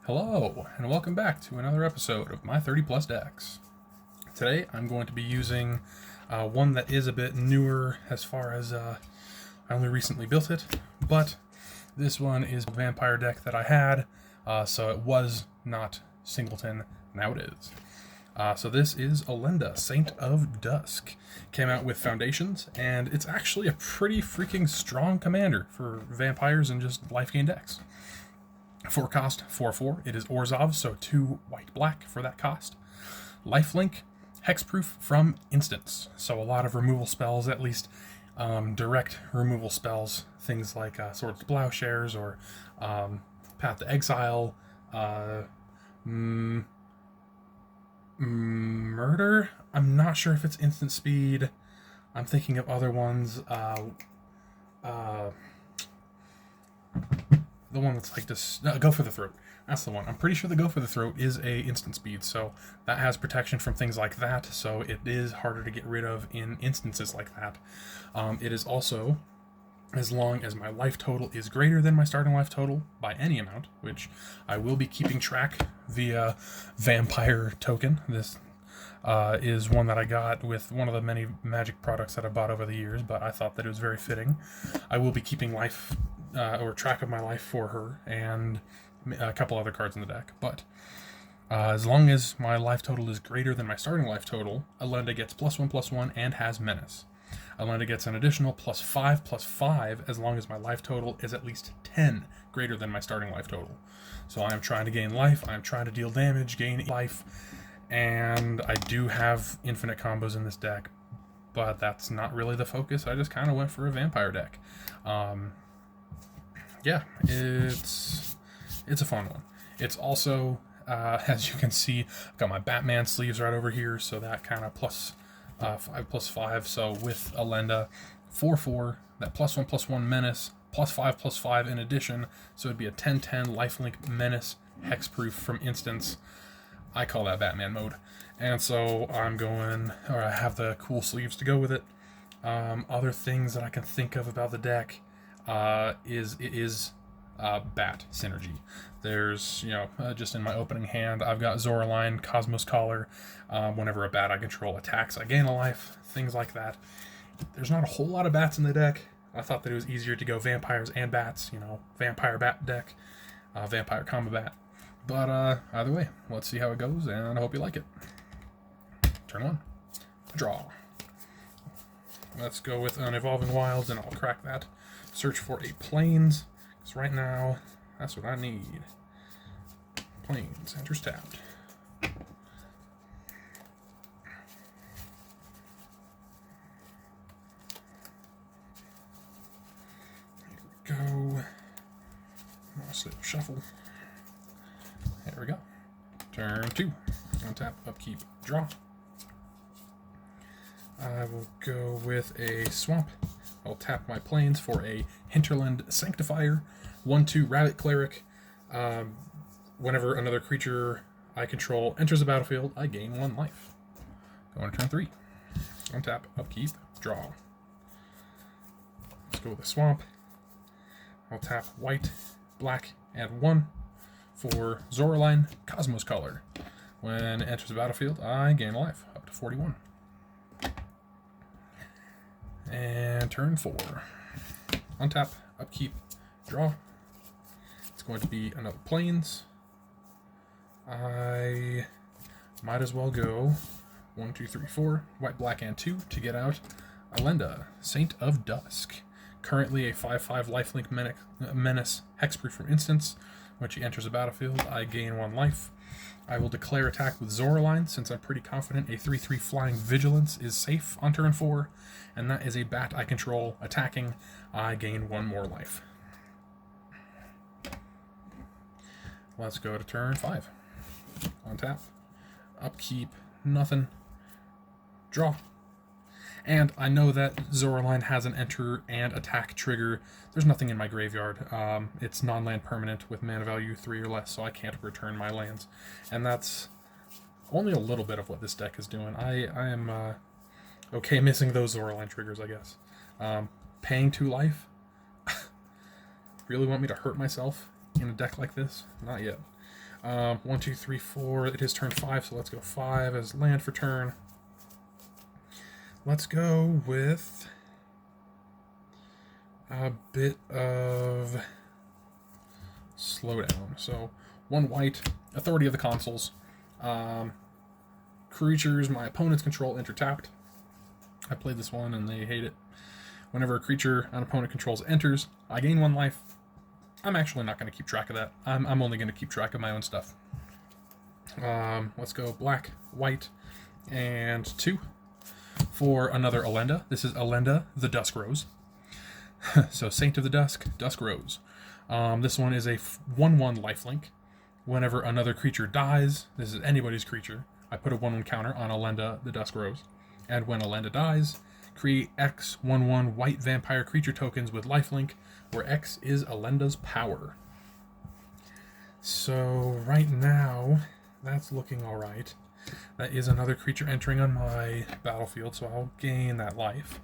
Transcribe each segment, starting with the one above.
Hello, and welcome back to another episode of my 30 plus decks. Today I'm going to be using one that is a bit newer as far as I only recently built it, but this one is a vampire deck that I had, so it was not Singleton, now it is. So this is Elenda, Saint of Dusk. Came out with Foundations, and it's actually a pretty freaking strong commander for vampires and just life gain decks. 4 cost, 4/4. It is Orzhov, so 2 white-black for that cost. Lifelink, hexproof from instants. So a lot of removal spells, at least direct removal spells, things like Swords to Plowshares or Path to Exile, Murder. I'm not sure if it's instant speed. I'm thinking of other ones. The one that's like this, Go for the Throat. That's the one. I'm pretty sure the Go for the Throat is a instant speed, so that has protection from things like that, so it is harder to get rid of in instances like that. It is also, as long as my life total is greater than my starting life total by any amount, which I will be keeping track via Vampire Token. This is one that I got with one of the many Magic products that I bought over the years, but I thought that it was very fitting. I will be keeping life or track of my life for her and a couple other cards in the deck, but as long as my life total is greater than my starting life total, Elenda gets +1/+1 and has Menace. Elenda gets an additional +5/+5 as long as my life total is at least 10 greater than my starting life total. So I am trying to gain life, I am trying to deal damage, gain life, and I do have infinite combos in this deck, but that's not really the focus. I just kind of went for a vampire deck. Yeah, it's a fun one. It's also, as you can see, I've got my Batman sleeves right over here, so that kind of +5/+5. So with Elenda, 4/4, that +1/+1 menace, +5/+5 in addition, so it'd be a 10/10 lifelink menace hexproof from instance. I call that Batman mode. And so I have the cool sleeves to go with it. Other things that I can think of about the deck is bat synergy. There's, just in my opening hand, I've got Zoraline, Cosmos Collar. Whenever a bat I control attacks, I gain a life, things like that. There's not a whole lot of bats in the deck. I thought that it was easier to go vampires and bats, vampire bat deck, vampire combo bat. But either way, let's see how it goes, and I hope you like it. Turn 1. Draw. Let's go with an Evolving Wilds, and I'll crack that. Search for a Plains, because right now, that's what I need. Plains, enters tapped. Here we go. Shuffle. There we go. Turn 2. Untap, upkeep, draw. I will go with a Swamp. I'll tap my Plains for a Hinterland Sanctifier. 1/2 Rabbit Cleric. Whenever another creature I control enters the battlefield, I gain 1 life. Go on turn 3. Untap, upkeep, draw. Let's go with a Swamp. I'll tap white, black, and 1 for Zoraline, Cosmos Collar. When it enters the battlefield, I gain a life, up to 41. And turn 4. Untap, upkeep, draw. It's going to be another Plains. I might as well go 1, 2, 3, 4, white, black, and 2 to get out Elenda, Saint of Dusk. Currently a 5/5 lifelink menace hexproof from instance. When she enters the battlefield, I gain 1 life. I will declare attack with Zoraline, since I'm pretty confident a 3/3 flying vigilance is safe on turn 4, and that is a bat I control attacking. I gain 1 more life. Let's go to turn 5. Untap, upkeep, nothing, draw. And I know that Zoraline has an enter and attack trigger. There's nothing in my graveyard. It's non-land permanent with mana value 3 or less, so I can't return my lands. And that's only a little bit of what this deck is doing. I am okay missing those Zoraline triggers, I guess. Paying 2 life? Really want me to hurt myself in a deck like this? Not yet. 1, 2, 3, 4. It is turn 5, so let's go 5 as land for turn. Let's go with a bit of slowdown. So 1 white, authority of the consuls. Creatures my opponents control enter tapped. I played this one and they hate it. Whenever a creature an opponent controls enters, I gain 1 life. I'm actually not going to keep track of that. I'm only going to keep track of my own stuff. Let's go black, white, and 2 for another Elenda. This is Elenda, the Dusk Rose. So Saint of the Dusk, Dusk Rose. This one is a 1/1 lifelink. Whenever another creature dies, this is anybody's creature, I put a 1/1 counter on Elenda, the Dusk Rose. And when Elenda dies, create X 1/1 white vampire creature tokens with lifelink, where X is Elenda's power. So right now, that's looking alright. That is another creature entering on my battlefield, so I'll gain that life.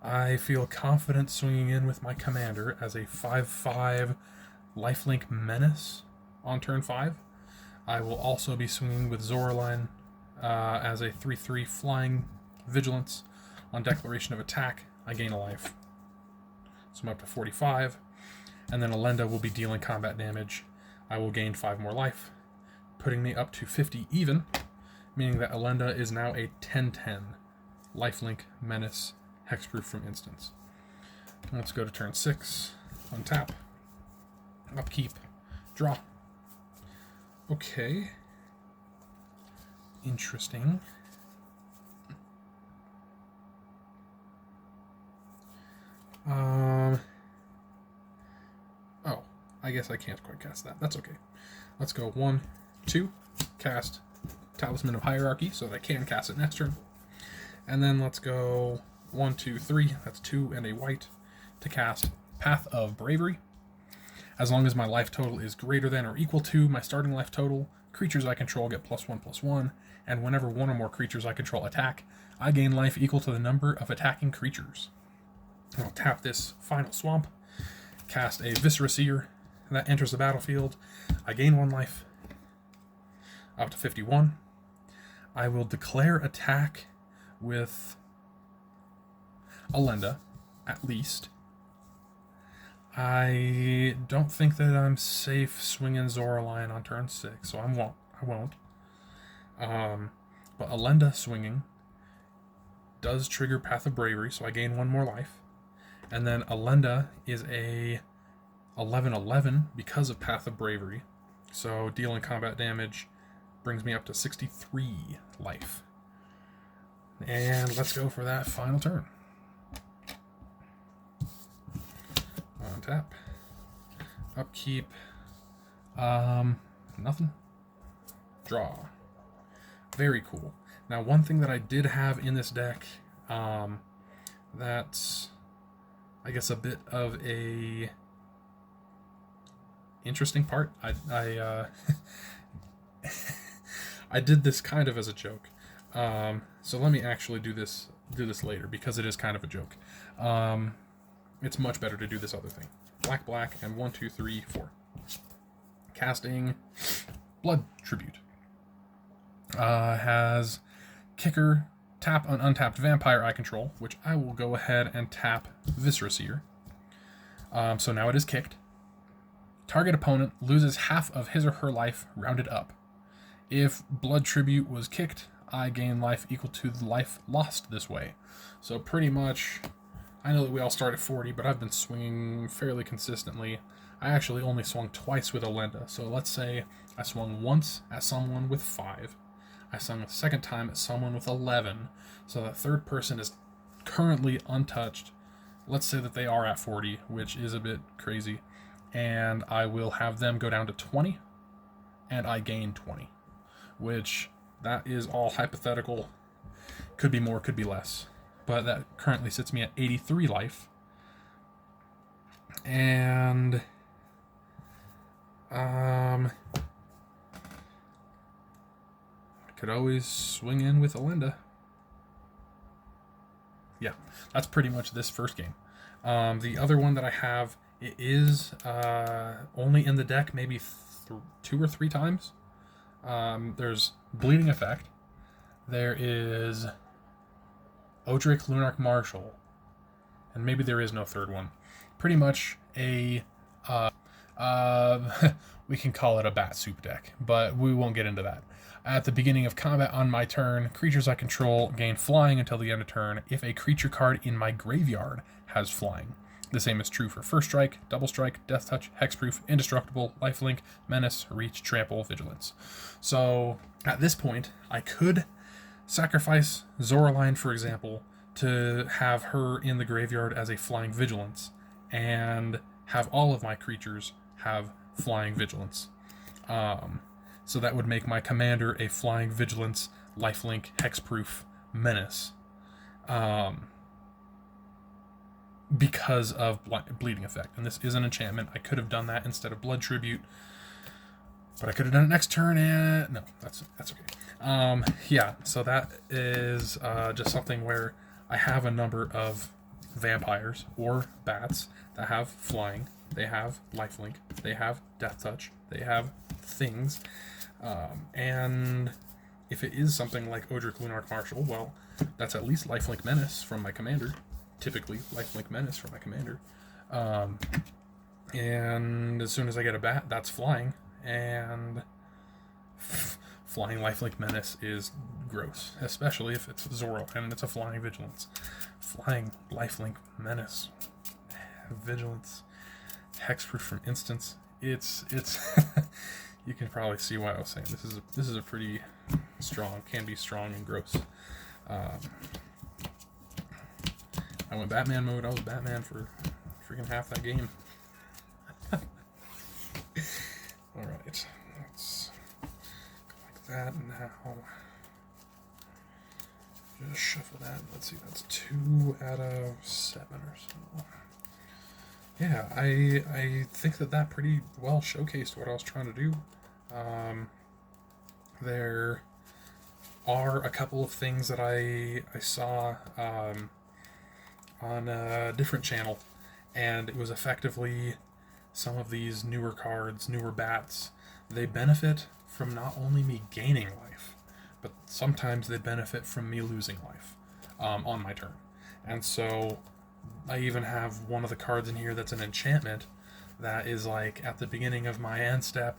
I feel confident swinging in with my commander as a 5/5 lifelink menace on turn 5. I will also be swinging with Zoraline as a 3/3 flying vigilance. On declaration of attack, I gain a life. So I'm up to 45. And then Elenda will be dealing combat damage. I will gain 5 more life, putting me up to 50 even, meaning that Elenda is now a 10/10 lifelink menace hexproof from instance. Let's go to turn 6. Untap. Upkeep. Draw. Okay. Interesting. Oh, I guess I can't quite cast that. That's okay. Let's go 1, 2, cast Talisman of Hierarchy so that I can cast it next turn. And then let's go 1, 2, 3. That's 2 and a white to cast Path of Bravery. As long as my life total is greater than or equal to my starting life total, creatures I control get +1/+1, and whenever 1 or more creatures I control attack, I gain life equal to the number of attacking creatures. I'll tap this final swamp, cast a Viscera Seer, that enters the battlefield. I gain 1 life, up to 51. I will declare attack with Elenda, at least. I don't think that I'm safe swinging Zoraline on turn 6, so I won't. But Elenda swinging does trigger Path of Bravery, so I gain 1 more life. And then Elenda is a 11/11 because of Path of Bravery, so dealing combat damage brings me up to 63 life. And let's go for that final turn. On tap. Upkeep. Nothing. Draw. Very cool. Now, one thing that I did have in this deck, that's, I guess, a bit of a interesting part. I I did this kind of as a joke. So let me actually do this later because it is kind of a joke. It's much better to do this other thing. Black, black, and 1, 2, 3, 4. Casting Blood Tribute. Has kicker, tap an untapped vampire I control, which I will go ahead and tap Viscera Seer. So now it is kicked. Target opponent loses half of his or her life rounded up. If Blood Tribute was kicked, I gain life equal to the life lost this way. So pretty much, I know that we all start at 40, but I've been swinging fairly consistently. I actually only swung twice with Elenda, so let's say I swung once at someone with 5. I swung a second time at someone with 11, so the third person is currently untouched. Let's say that they are at 40, which is a bit crazy, and I will have them go down to 20, and I gain 20, which that is all hypothetical. Could be more, could be less. But that currently sits me at 83 life. And could always swing in with Elenda. Yeah, that's pretty much this first game. The other one that I have, it is only in the deck maybe 2 or 3 times. There's Bleeding Effect. There is Odric Lunarch Marshal. And maybe there is no third one. Pretty much a... we can call it a bat soup deck, but we won't get into that. At the beginning of combat on my turn, creatures I control gain flying until the end of turn if a creature card in my graveyard has flying. The same is true for First Strike, Double Strike, Death Touch, Hexproof, Indestructible, Lifelink, Menace, Reach, Trample, Vigilance. So at this point, I could sacrifice Zoraline, for example, to have her in the graveyard as a Flying Vigilance, and have all of my creatures have Flying Vigilance. So that would make my commander a Flying Vigilance, Lifelink, Hexproof, Menace. Because of Bleeding Effect. And this is an enchantment. I could have done that instead of Blood Tribute, but I could have done it next turn, and no, that's okay. Yeah, so that is just something where I have a number of vampires or bats that have flying, they have lifelink, they have death touch, they have things, and if it is something like Odric Lunarch Marshal, well, that's at least lifelink menace from my commander. Typically lifelink menace from my commander, and as soon as I get a bat, that's flying, and flying lifelink menace is gross, especially if it's Zoro and it's a flying vigilance. Flying lifelink menace, vigilance, hexproof from instance. It's you can probably see why I was saying this is a pretty strong, can be strong and gross. I went Batman mode. I was Batman for freaking half that game. Alright, let's go like that now. Just shuffle that. Let's see, that's 2 out of 7 or so. Yeah, I think that pretty well showcased what I was trying to do. There are a couple of things that I saw on a different channel, and it was effectively some of these newer cards, newer bats, they benefit from not only me gaining life, but sometimes they benefit from me losing life on my turn. And so I even have one of the cards in here that's an enchantment that is like, at the beginning of my end step,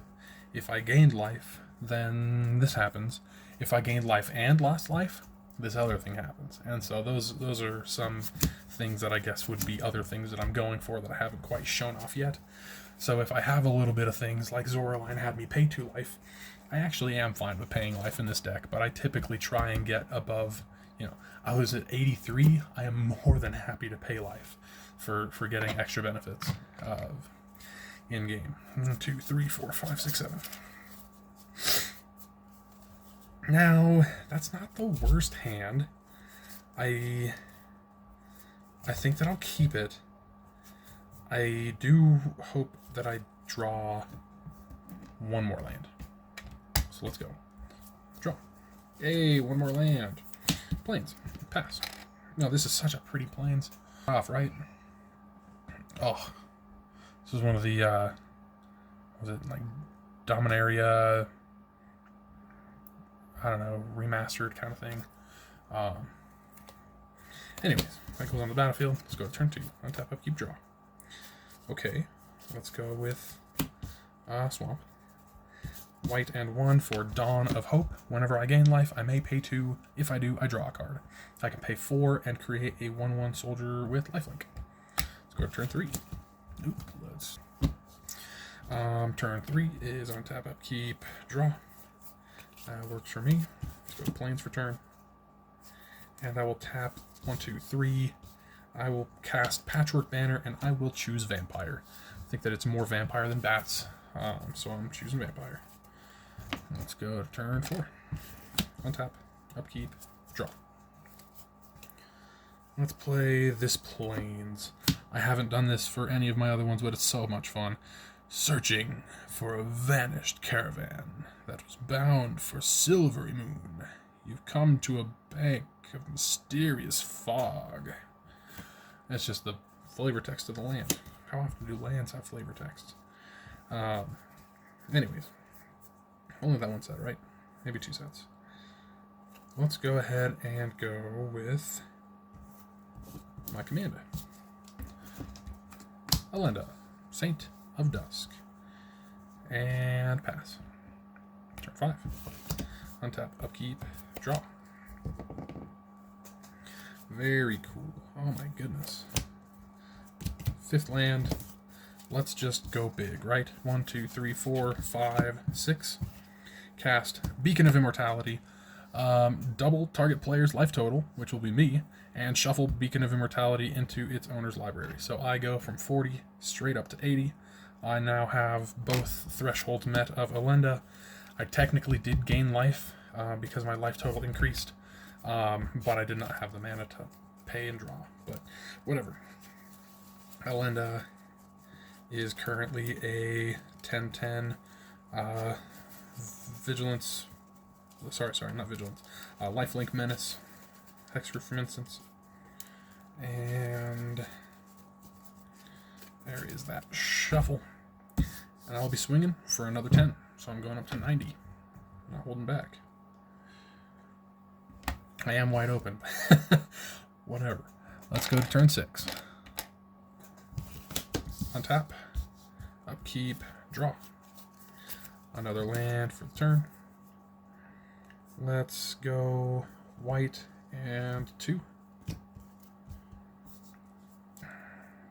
if I gained life, then this happens. If I gained life and lost life, this other thing happens. And so those are some things that I guess would be other things that I'm going for that I haven't quite shown off yet. So if I have a little bit of things like Zoraline had me pay 2 life, I actually am fine with paying life in this deck, but I typically try and get above, I was at 83, I am more than happy to pay life for getting extra benefits in game. 1, 2, 3, 4, 5, 6, 7. Now, that's not the worst hand. I think that I'll keep it. I do hope that I draw 1 more land. So let's go. Draw. Yay, 1 more land. Plains. Pass. No, this is such a pretty Plains. Off, right? Oh. This is one of the, was it like Dominaria, I don't know, remastered kind of thing. Anyways, that goes on the battlefield. Let's go to turn 2. Untap, upkeep, draw. Okay, let's go with Swamp. White and 1 for Dawn of Hope. Whenever I gain life, I may pay 2. If I do, I draw a card. I can pay 4 and create a 1/1 soldier with lifelink. Let's go to turn 3. Oop, let's. Turn 3 is untap, upkeep, draw. That works for me. Let's go to Plains for turn. And I will tap 1, 2, 3. I will cast Patchwork Banner, and I will choose Vampire. I think that it's more Vampire than Bats, so I'm choosing Vampire. Let's go to turn 4. Untap, upkeep, draw. Let's play this Plains. I haven't done this for any of my other ones, but it's so much fun. Searching for a vanished caravan that was bound for Silvery Moon. You've come to a bank of mysterious fog. That's just the flavor text of the land. How often do lands have flavor text? Anyways, only that one set, right? Maybe 2 sets. Let's go ahead and go with my command. Elenda, Saint of Dusk. And pass. Turn 5. Untap, upkeep, draw. Very cool. Oh my goodness. 5th land. Let's just go big, right? 1, 2, 3, 4, 5, 6. Cast Beacon of Immortality. Double target player's life total, which will be me, and shuffle Beacon of Immortality into its owner's library. So I go from 40 straight up to 80. I now have both thresholds met of Elenda. I technically did gain life because my life total increased, but I did not have the mana to pay and draw. But whatever. Elenda is currently a 10/10 vigilance. Sorry, not vigilance. Lifelink menace, hexproof from instance, and there is that shuffle. And I'll be swinging for another 10, so I'm going up to 90. Not holding back. I am wide open. Whatever. Let's go to turn 6. Untap, upkeep, draw. Another land for the turn. Let's go white and 2.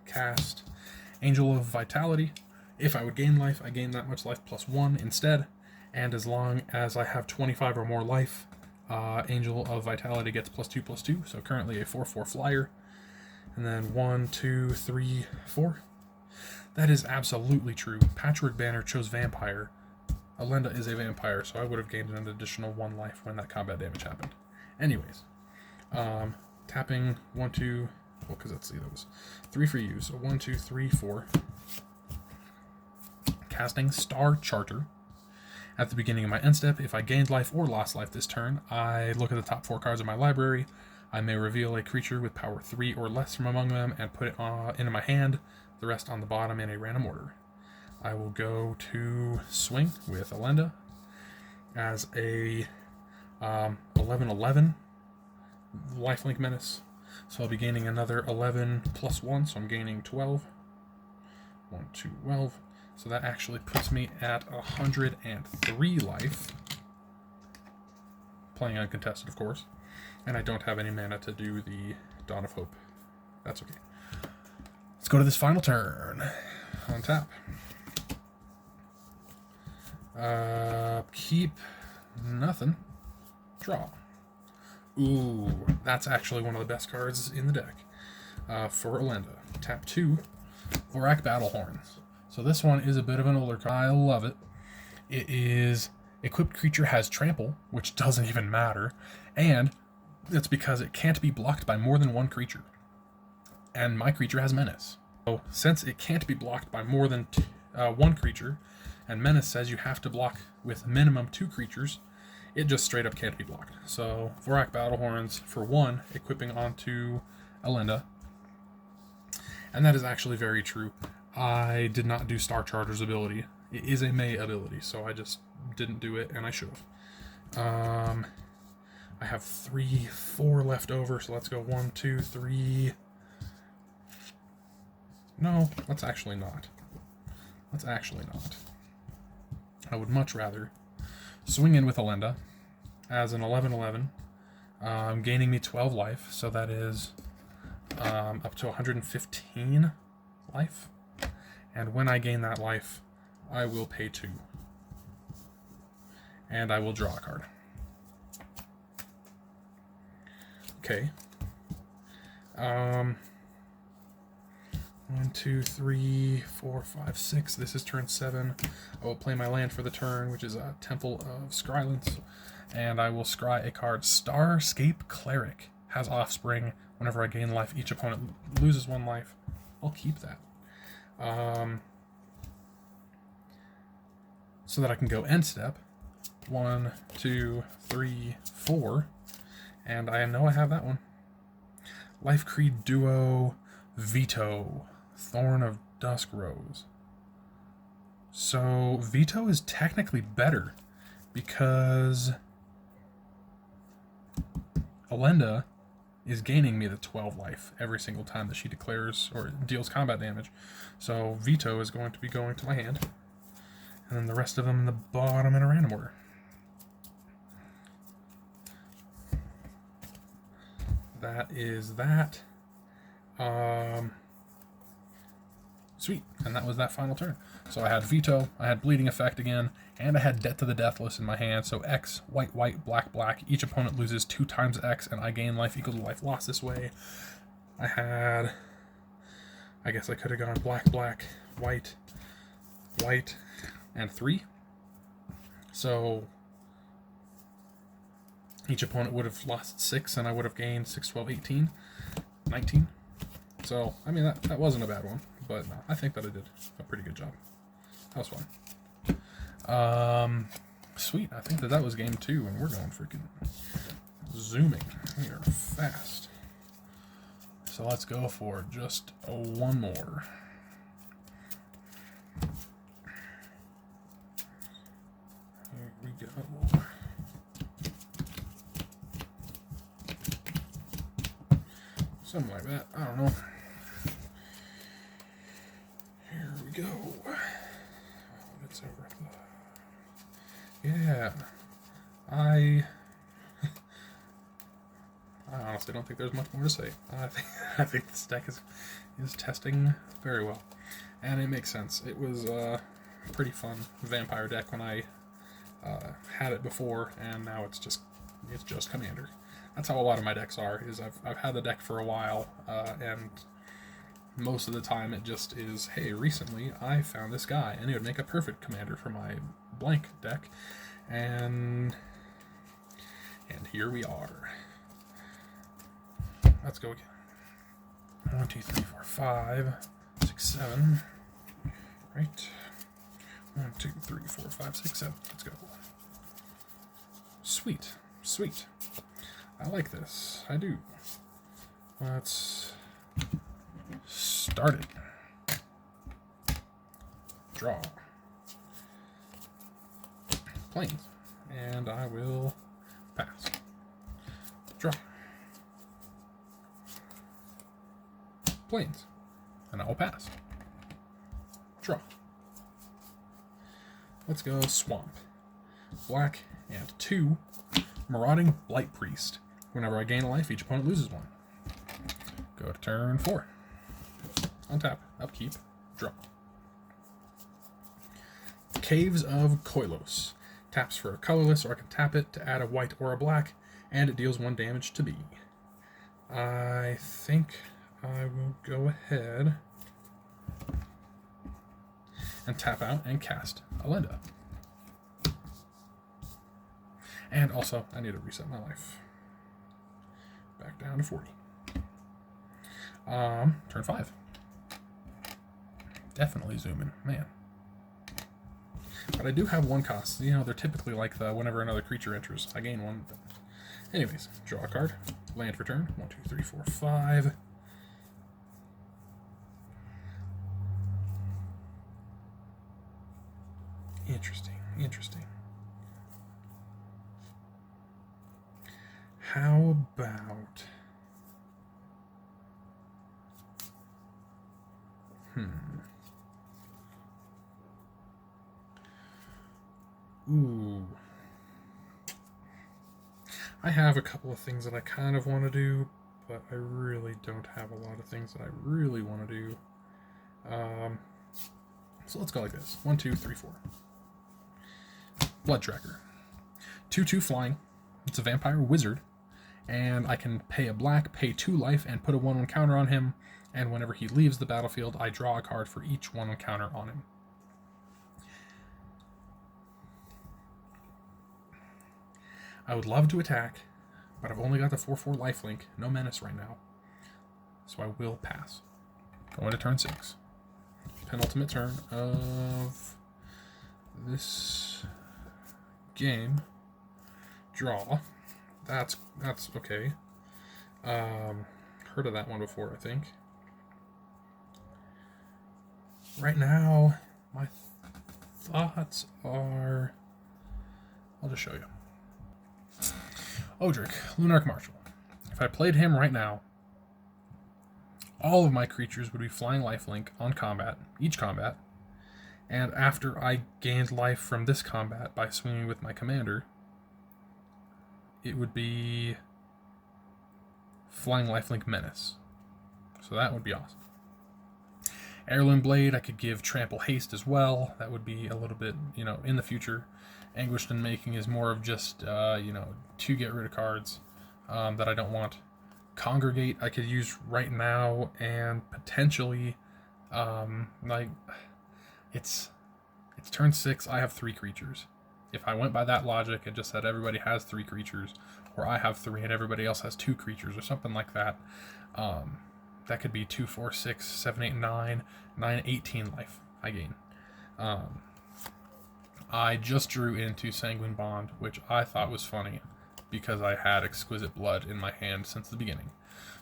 Cast Angel of Vitality. If I would gain life, I gain that much life plus 1 instead. And as long as I have 25 or more life, Angel of Vitality gets +2/+2. So currently a 4/4 flyer. And then 1, 2, 3, 4. That is absolutely true. Patchwork Banner chose Vampire. Elenda is a vampire, so I would have gained an additional 1 life when that combat damage happened. Anyways, tapping 1, 2, well, because let's see, that was 3 for you, so 1, 2, 3, 4. Casting Star Charter. At the beginning of my end step, if I gained life or lost life this turn, I look at the top 4 cards of my library. I may reveal a creature with power 3 or less from among them and put it into my hand, the rest on the bottom in a random order. I will go to swing with Elenda as a 11/11 lifelink menace. So I'll be gaining another 11 plus 1, so I'm gaining 12. 1, 2, 12. So that actually puts me at 103 life. Playing uncontested, of course. And I don't have any mana to do the Dawn of Hope. That's okay. Let's go to this final turn. Untap. Keep nothing. Draw. Ooh, that's actually one of the best cards in the deck for Elenda. Tap 2, Vorak Battlehorns. So this one is a bit of an older card. I love it. It is equipped creature has trample, which doesn't even matter, and it's because it can't be blocked by more than 1 creature. And my creature has menace. So since it can't be blocked by more than 1 creature, and menace says you have to block with minimum 2 creatures, it just straight up can't be blocked. So Vorak Battlehorns for 1, equipping onto Elenda. And that is actually very true. I did not do Star Charter's ability. It is a May ability, so I just didn't do it, and I should have. I have 3, 4 left over, so let's go 1, 2, 3. No, let's actually not. Let's actually not. I would much rather swing in with Elenda as an 11/11, gaining me 12 life, so that is up to 115 life. And when I gain that life, I will pay 2. And I will draw a card. Okay. 1, 2, 3, 4, 5, 6. This is turn 7. I will play my land for the turn, which is a Temple of Skrylance. And I will scry a card. Starscape Cleric has Offspring. Whenever I gain life, each opponent loses 1 life. I'll keep that. So that I can go end step. 1, 2, 3, 4. And I know I have that one. Life Creed Duo Veto. Thorn of Dusk Rose. So Veto is technically better because Elenda is gaining me the 12 life every single time that she declares or deals combat damage. So Veto is going to be going to my hand. And then the rest of them in the bottom in a random order. That is that. Sweet. And that was that final turn. So I had Veto, I had Bleeding Effect again, and I had Debt to the Deathless in my hand. So X, white, white, black, black. Each opponent loses 2 times X, and I gain life equal to life lost this way. I guess I could have gone black, black, white, white, and 3. So each opponent would have lost 6, and I would have gained 6, 12, 18, 19. So, I mean, that wasn't a bad one, but no, I think that I did a pretty good job. That was fun. Sweet, I think that was game 2, and we're going freaking zooming. We are fast. So let's go for just one more. Here we go. Something like that. I don't know. Here we go. It's over. Yeah. I honestly don't think there's much more to say. I think this deck is testing very well, and it makes sense. It was a pretty fun vampire deck when I had it before, and now it's just Commander. That's how a lot of my decks are. I've had the deck for a while, and most of the time it just is, hey, recently I found this guy, and it would make a perfect commander for my blank deck, and here we are. Let's go again. 1, 2, 3, 4, 5, 6, 7. Right. 1, 2, 3, 4, 5, 6, 7. Let's go. Sweet. Sweet. I like this. I do. Let's start it. Draw. Plains. And I will pass. Draw. Plains. And I will pass. Draw. Let's go Swamp. Black and 2. Marauding Blight Priest. Whenever I gain a life, each opponent loses 1. Go to turn 4. Untap, upkeep, draw. Caves of Koilos. Taps for a colorless, or I can tap it to add a white or a black, and it deals 1 damage to me. I think I will go ahead and tap out and cast Elenda. And also, I need to reset my life. Back down to 40. Turn 5. Definitely zooming, man. But I do have 1 cost. You know, they're typically like the whenever another creature enters, I gain 1. But anyways, draw a card. Land for turn. 1, 2, 3, 4, 5. Interesting. Interesting. How about... Ooh. I have a couple of things that I kind of want to do, but I really don't have a lot of things that I really want to do. So let's go like this. 1, 2, 3, 4. Blood Tracker. 2/2 flying. It's a vampire wizard. And I can pay a black, pay 2 life, and put a 1/1 counter on him. And whenever he leaves the battlefield, I draw a card for each 1/1 counter on him. I would love to attack, but I've only got the 4/4 lifelink, no menace right now. So I will pass. Going to turn 6. Penultimate turn of this game. Draw. That's okay. Heard of that one before, I think. Right now, thoughts are... I'll just show you. Odric, Lunarch Marshal. If I played him right now, all of my creatures would be flying lifelink on combat, each combat, and after I gained life from this combat by swinging with my commander, it would be flying lifelink menace. So that would be awesome. Heirloom Blade, I could give Trample Haste as well. That would be a little bit, in the future. Anguished Unmaking is more of just, to get rid of cards that I don't want. Congregate, I could use right now, and potentially, it's turn 6, I have 3 creatures. If I went by that logic and just said everybody has 3 creatures, or I have 3 and everybody else has 2 creatures, or something like that, that could be 2, 4, 6, 7, 8, 9, 18 life I gain. I just drew into Sanguine Bond, which I thought was funny because I had Exquisite Blood in my hand since the beginning.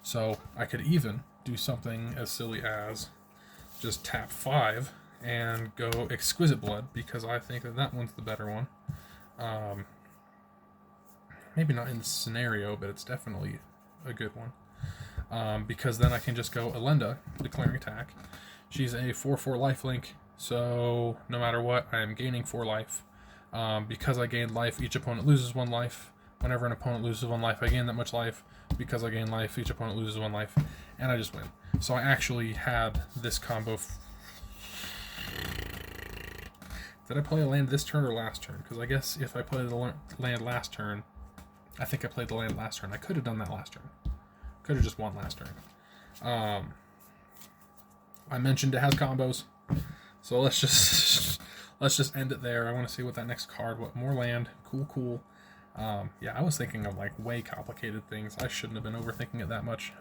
So I could even do something as silly as just tap 5 and go Exquisite Blood because I think that one's the better one. Maybe not in the scenario, but it's definitely a good one. Because then I can just go Elenda, declaring attack. She's a 4/4 lifelink, so no matter what, I am gaining 4 life. Because I gained life, each opponent loses 1 life. Whenever an opponent loses 1 life, I gain that much life. Because I gain life, each opponent loses 1 life, and I just win. So I actually had this combo. Did I play a land this turn or last turn? Because I guess if I played the land last turn, I think I played the land last turn. I could have done that last turn. Could have just won last turn. I mentioned it has combos, so let's just end it there. I want to see what that next card. What more land? Cool. Yeah, I was thinking of like way complicated things. I shouldn't have been overthinking it that much.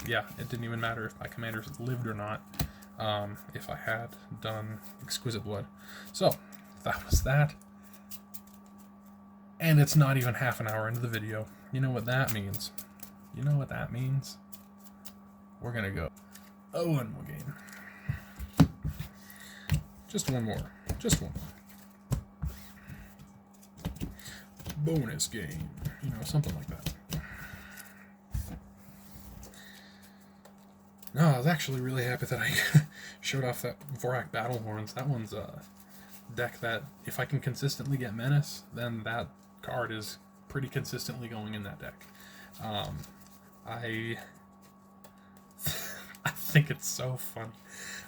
Yeah, it didn't even matter if my commanders lived or not. If I had done Exquisite Blood. So that was that. And it's not even half an hour into the video. You know what that means? We're gonna go. Oh, one more game. Just one more. Bonus game. Something like that. No, I was actually really happy that I showed off that Vorak Battlehorns. That one's a deck that, if I can consistently get Menace, then that card is pretty consistently going in that deck. I think it's so fun.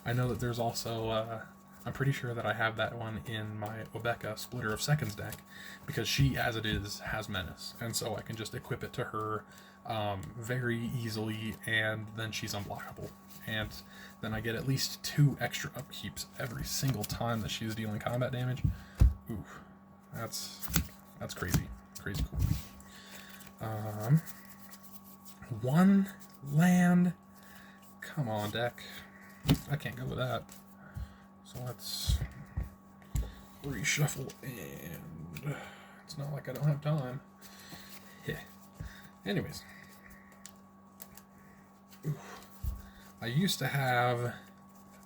I know that there's also, I'm pretty sure that I have that one in my Obeka Splitter of Seconds deck, because she, as it is, has Menace, and so I can just equip it to her very easily, and then she's unblockable. And then I get at least 2 extra upkeeps every single time that she's dealing combat damage. Ooh, that's crazy cool. 1 land. Come on, deck. I can't go with that. So let's reshuffle, and it's not like I don't have time. Yeah. Anyways. Ooh. I used to have,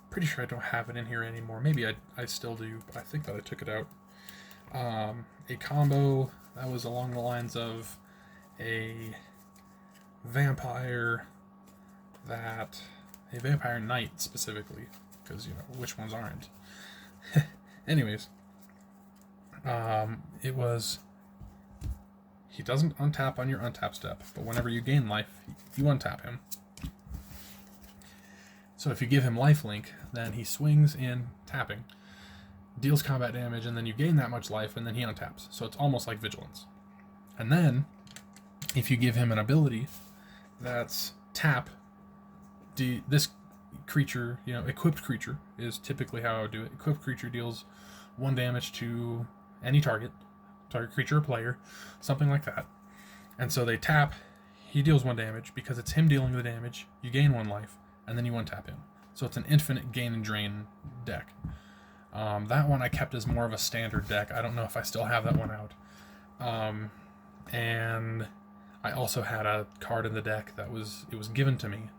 pretty sure I don't have it in here anymore. Maybe I still do, but I think that I took it out. A combo that was along the lines of a vampire knight specifically, because which ones aren't. Anyways, it was, he doesn't untap on your untap step, but whenever you gain life, you untap him. So if you give him lifelink, then he swings in tapping, deals combat damage, and then you gain that much life, and then he untaps. So it's almost like Vigilance. And then, if you give him an ability that's tap, this creature, equipped creature is typically how I would do it. Equipped creature deals 1 damage to any target creature or player, something like that. And so they tap, he deals 1 damage, because it's him dealing the damage, you gain 1 life, and then you untap him. So it's an infinite gain and drain deck. That one I kept as more of a standard deck. I don't know if I still have that one out. And I also had a card in the deck that was given to me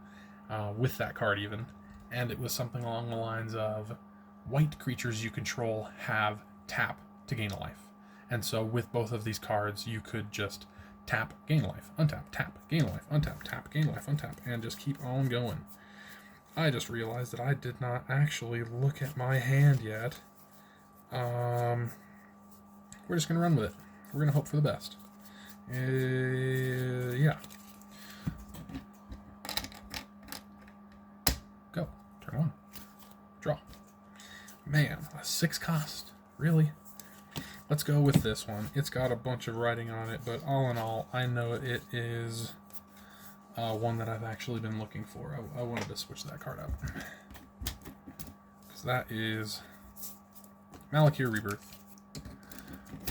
with that card even, and it was something along the lines of white creatures you control have tap to gain a life. And so with both of these cards, you could just tap, gain life, untap, tap, gain life, untap, tap, gain life, untap, and just keep on going. I just realized that I did not actually look at my hand yet. We're just going to run with it. We're going to hope for the best. Yeah. Go. Turn 1. Draw. Man, a 6 cost. Really? Let's go with this one. It's got a bunch of writing on it, but all in all, I know it is one that I've actually been looking for. I wanted to switch that card out. Because that is Malakir Rebirth.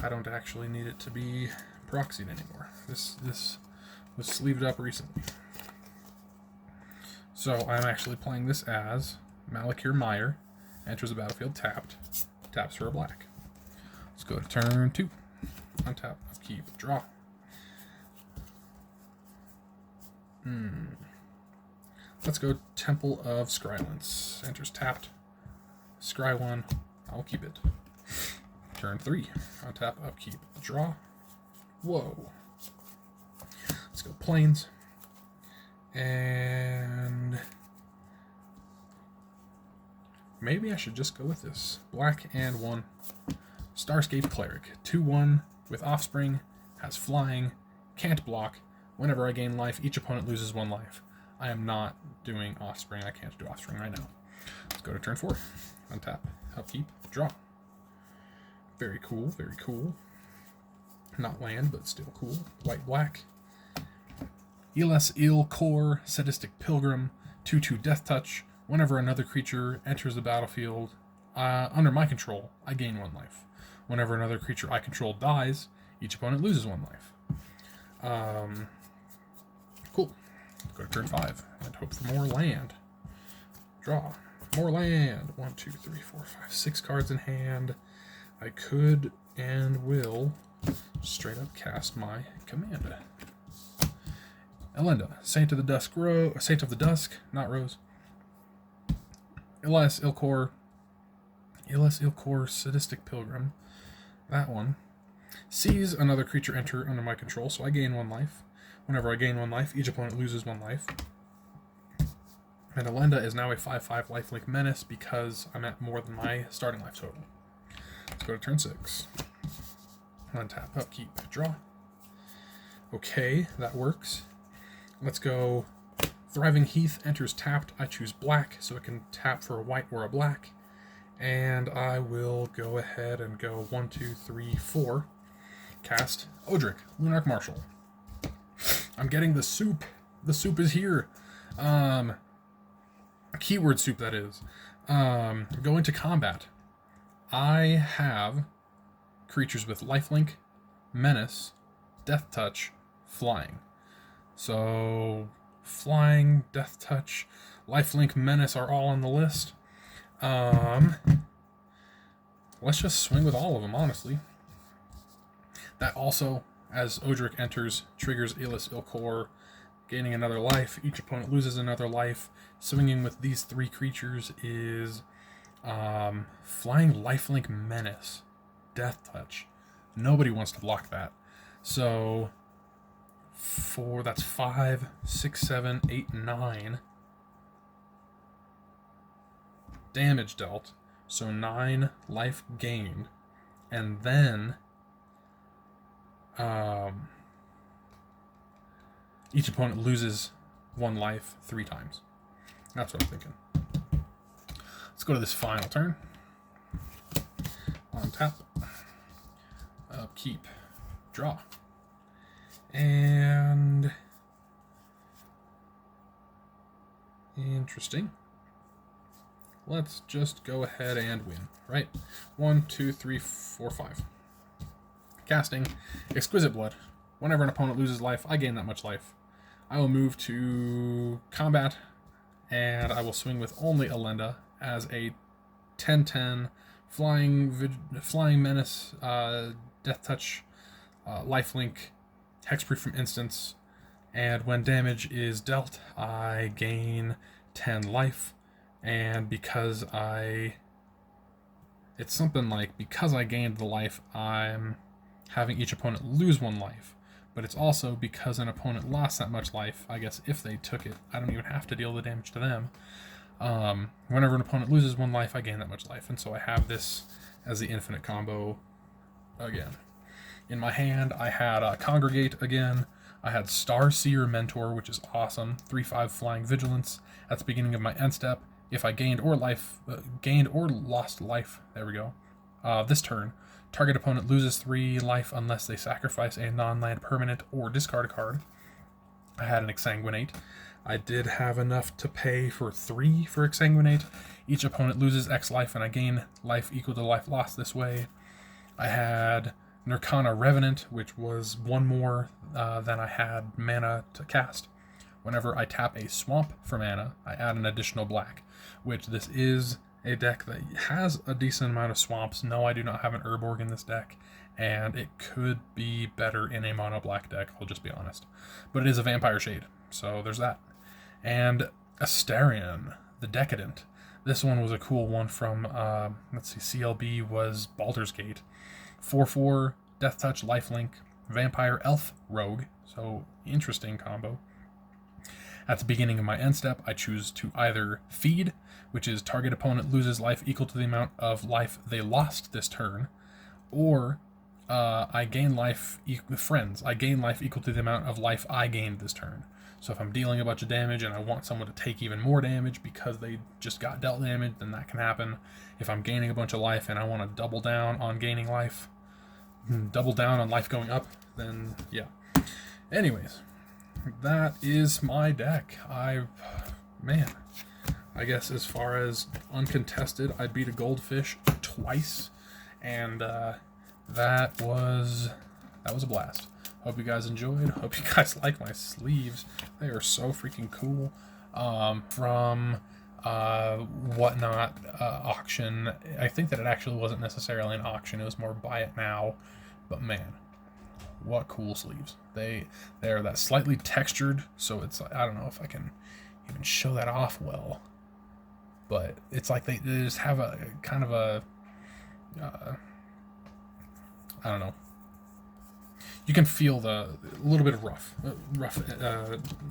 I don't actually need it to be proxied anymore. This was sleeved up recently. So I'm actually playing this as Malakir Mire. Enters the battlefield tapped. Taps for a black. Let's go to turn 2. Untap, upkeep, draw. Let's go Temple of Scrylands. Enters tapped. Scry 1. I'll keep it. Turn 3. Untap, upkeep, draw. Whoa. Let's go Plains. And maybe I should just go with this. Black and 1. Starscape Cleric. 2/1 with Offspring. Has flying. Can't block. Whenever I gain life, each opponent loses 1 life. I am not doing Offspring. I can't do Offspring right now. Let's go to turn 4. Untap. Upkeep. Draw. Very cool. Very cool. Not land, but still cool. White-black. Eles Il Core. Sadistic Pilgrim. 2/2 Death Touch. Whenever another creature enters the battlefield under my control, I gain 1 life. Whenever another creature I control dies, each opponent loses 1 life. Cool. Go to turn 5 and hope for more land. Draw. More land. 1, 2, 3, 4, 5, 6 cards in hand. I could and will straight up cast my command. Elenda, Saint of the Dusk, not Rose. Eles Il Core, Sadistic Pilgrim. That one. Sees another creature enter under my control, so I gain 1 life. Whenever I gain 1 life, each opponent loses 1 life. And Elenda is now a 5/5 lifelink menace because I'm at more than my starting life total. Let's go to turn 6. Untap, upkeep, draw. Okay, that works. Let's go Thriving Heath enters tapped. I choose black, so it can tap for a white or a black. And I will go ahead and go 1, 2, 3, 4. Cast Odric, Lunarch Marshal. I'm getting the soup. The soup is here. Keyword soup, that is. Go into combat. I have creatures with lifelink, menace, death touch, flying. So flying, death touch, lifelink, menace are all on the list. Let's just swing with all of them, honestly. That also, as Odric enters, triggers Eles Il Core, gaining another life. Each opponent loses another life. Swinging with these 3 creatures is flying, lifelink, menace, death touch. Nobody wants to block that. So that's 5, 6, 7, 8, 9 damage dealt. So 9 life gained. And then each opponent loses 1 life 3 times. That's what I'm thinking. Let's go to this final turn. On tap. Upkeep. Draw. And interesting. Let's just go ahead and win, right? 1, 2, 3, 4, 5. Casting Exquisite Blood. Whenever an opponent loses life, I gain that much life. I will move to combat, and I will swing with only Elenda as a 10/10 flying menace, death touch, lifelink, hexproof from instance, and when damage is dealt, I gain 10 life. And because I it's something like, because I gained the life, I'm having each opponent lose 1 life. But it's also because an opponent lost that much life, I guess if they took it, I don't even have to deal the damage to them. Whenever an opponent loses 1 life, I gain that much life. And so I have this as the infinite combo again. In my hand, I had Congregate again. I had Starseer Mentor, which is awesome. 3/5 Flying Vigilance at the beginning of my end step. If I gained or lost life, there we go. This turn, target opponent loses 3 life unless they sacrifice a non-land permanent or discard a card. I had an Exsanguinate. I did have enough to pay for 3 for Exsanguinate. Each opponent loses X life, and I gain life equal to life lost this way. I had Nirkana Revenant, which was 1 more than I had mana to cast. Whenever I tap a swamp for mana, I add an additional black, which this is a deck that has a decent amount of swamps. No, I do not have an Urborg in this deck, and it could be better in a mono black deck, I'll just be honest. But it is a Vampire Shade, so there's that. And Astarion, the Decadent. This one was a cool one from, CLB was Baldur's Gate. 4/4, Death Touch, Lifelink, Vampire, Elf, Rogue, so interesting combo. At the beginning of my end step, I choose to either feed, which is target opponent loses life equal to the amount of life they lost this turn, or I gain life friends. I gain life equal to the amount of life I gained this turn. So if I'm dealing a bunch of damage and I want someone to take even more damage because they just got dealt damage, then that can happen. If I'm gaining a bunch of life and I want to double down on gaining life, double down on life going up, then yeah. Anyways, that is my deck. I guess as far as uncontested, I beat a goldfish twice, and that was a blast. Hope you guys enjoyed. Hope you guys like my sleeves. They are so freaking cool. From Whatnot auction. I think that it actually wasn't necessarily an auction. It was more buy it now. But man, what cool sleeves. They are that slightly textured, so it's, I don't know if I can even show that off well. But it's like they just have a kind of a I don't know. You can feel a little bit of rough.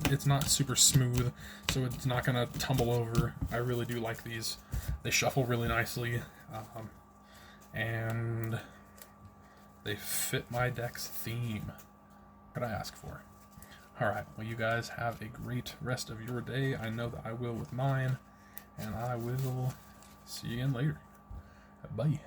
It's not super smooth, so it's not gonna tumble over. I really do like these. They shuffle really nicely, and they fit my deck's theme. What could I ask for? All right. Well, you guys have a great rest of your day. I know that I will with mine, and I will see you again later. Bye.